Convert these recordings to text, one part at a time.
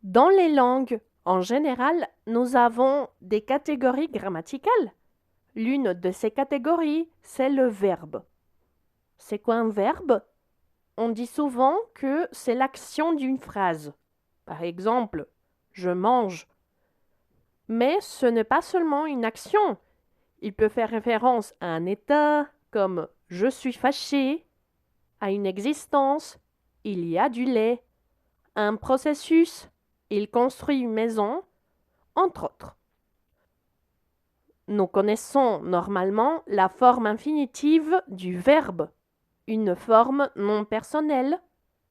Dans les langues, en général, nous avons des catégories grammaticales. L'une de ces catégories, c'est le verbe. C'est quoi un verbe? On dit souvent que c'est l'action d'une phrase. Par exemple, je mange. Mais ce n'est pas seulement une action. Il peut faire référence à un état, comme je suis fâché, à une existence, il y a du lait, à un processus, il construit une maison, entre autres. Nous connaissons normalement la forme infinitive du verbe, une forme non personnelle,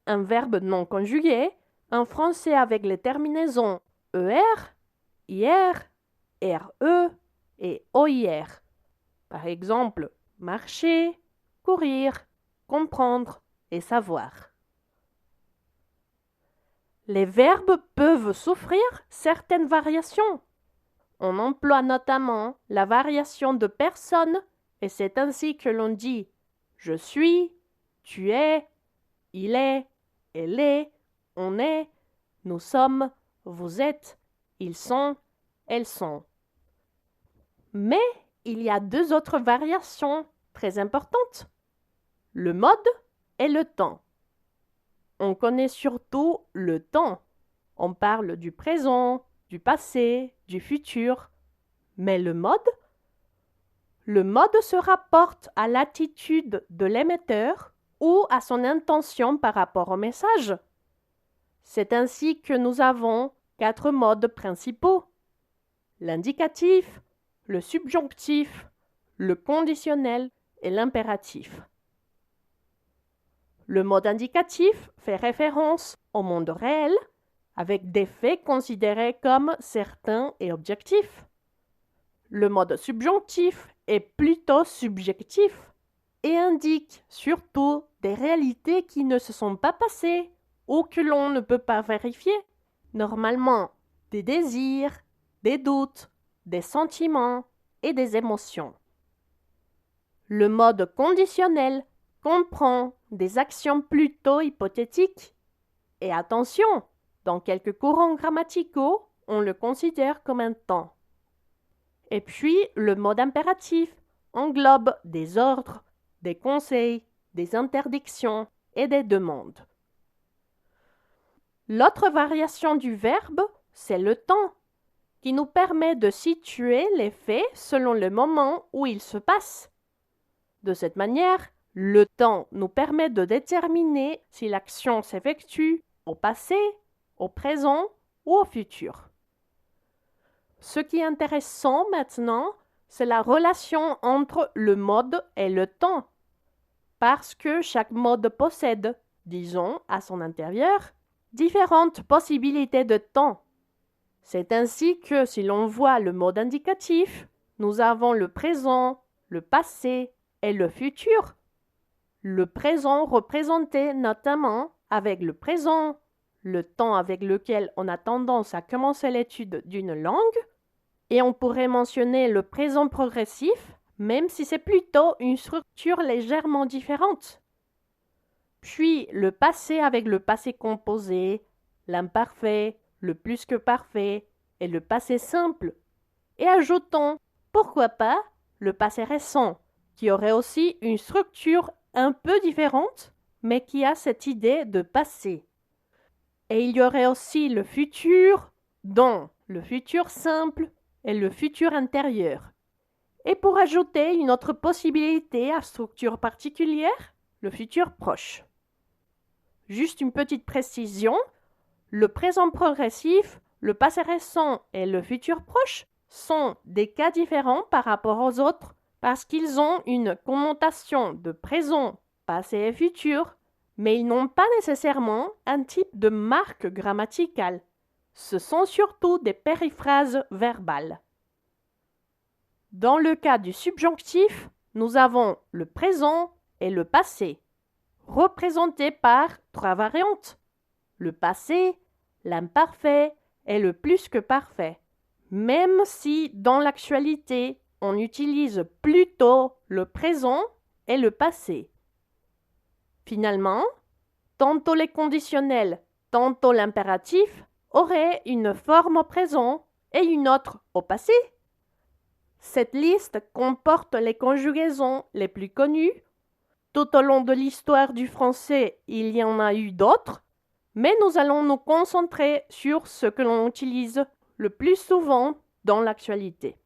un verbe non conjugué, un français avec les terminaisons ER, IR, RE et OIR. Par exemple, marcher, courir, comprendre et savoir. Les verbes peuvent souffrir certaines variations. On emploie notamment la variation de personne et c'est ainsi que l'on dit je suis, tu es, il est, elle est, on est, nous sommes, vous êtes, ils sont, elles sont. Mais il y a deux autres variations très importantes, le mode et le temps. On connaît surtout le temps. On parle du présent, du passé, du futur. Mais le mode se rapporte à l'attitude de l'émetteur ou à son intention par rapport au message. C'est ainsi que nous avons 4 modes principaux. L'indicatif, le subjonctif, le conditionnel et l'impératif. Le mode indicatif fait référence au monde réel avec des faits considérés comme certains et objectifs. Le mode subjonctif est plutôt subjectif et indique surtout des réalités qui ne se sont pas passées ou que l'on ne peut pas vérifier. Normalement, des désirs, des doutes, des sentiments et des émotions. Le mode conditionnel comprend des actions plutôt hypothétiques. Et attention, dans quelques courants grammaticaux, on le considère comme un temps. Et puis, le mode impératif englobe des ordres, des conseils, des interdictions et des demandes. L'autre variation du verbe, c'est le temps, qui nous permet de situer les faits selon le moment où ils se passent. De cette manière, le temps nous permet de déterminer si l'action s'effectue au passé, au présent ou au futur. Ce qui est intéressant maintenant, c'est la relation entre le mode et le temps, parce que chaque mode possède, disons, à son intérieur, différentes possibilités de temps. C'est ainsi que si l'on voit le mode indicatif, nous avons le présent, le passé et le futur. Le présent représenté notamment avec le présent, le temps avec lequel on a tendance à commencer l'étude d'une langue, et on pourrait mentionner le présent progressif, même si c'est plutôt une structure légèrement différente. Puis le passé avec le passé composé, l'imparfait, le plus que parfait et le passé simple. Et ajoutons, pourquoi pas, le passé récent, qui aurait aussi une structure un peu différente, mais qui a cette idée de passé. Et il y aurait aussi le futur, dont le futur simple et le futur intérieur. Et pour ajouter une autre possibilité à structure particulière, le futur proche. Juste une petite précision, le présent progressif, le passé récent et le futur proche sont des cas différents par rapport aux autres parce qu'ils ont une connotation de présent, passé et futur, mais ils n'ont pas nécessairement un type de marque grammaticale. Ce sont surtout des périphrases verbales. Dans le cas du subjonctif, nous avons le présent et le passé, représentés par 3 variantes. Le passé, l'imparfait et le plus que parfait. Même si dans l'actualité, on utilise plutôt le présent et le passé. Finalement, tantôt les conditionnels, tantôt l'impératif aurait une forme au présent et une autre au passé. Cette liste comporte les conjugaisons les plus connues. Tout au long de l'histoire du français, il y en a eu d'autres, mais nous allons nous concentrer sur ce que l'on utilise le plus souvent dans l'actualité.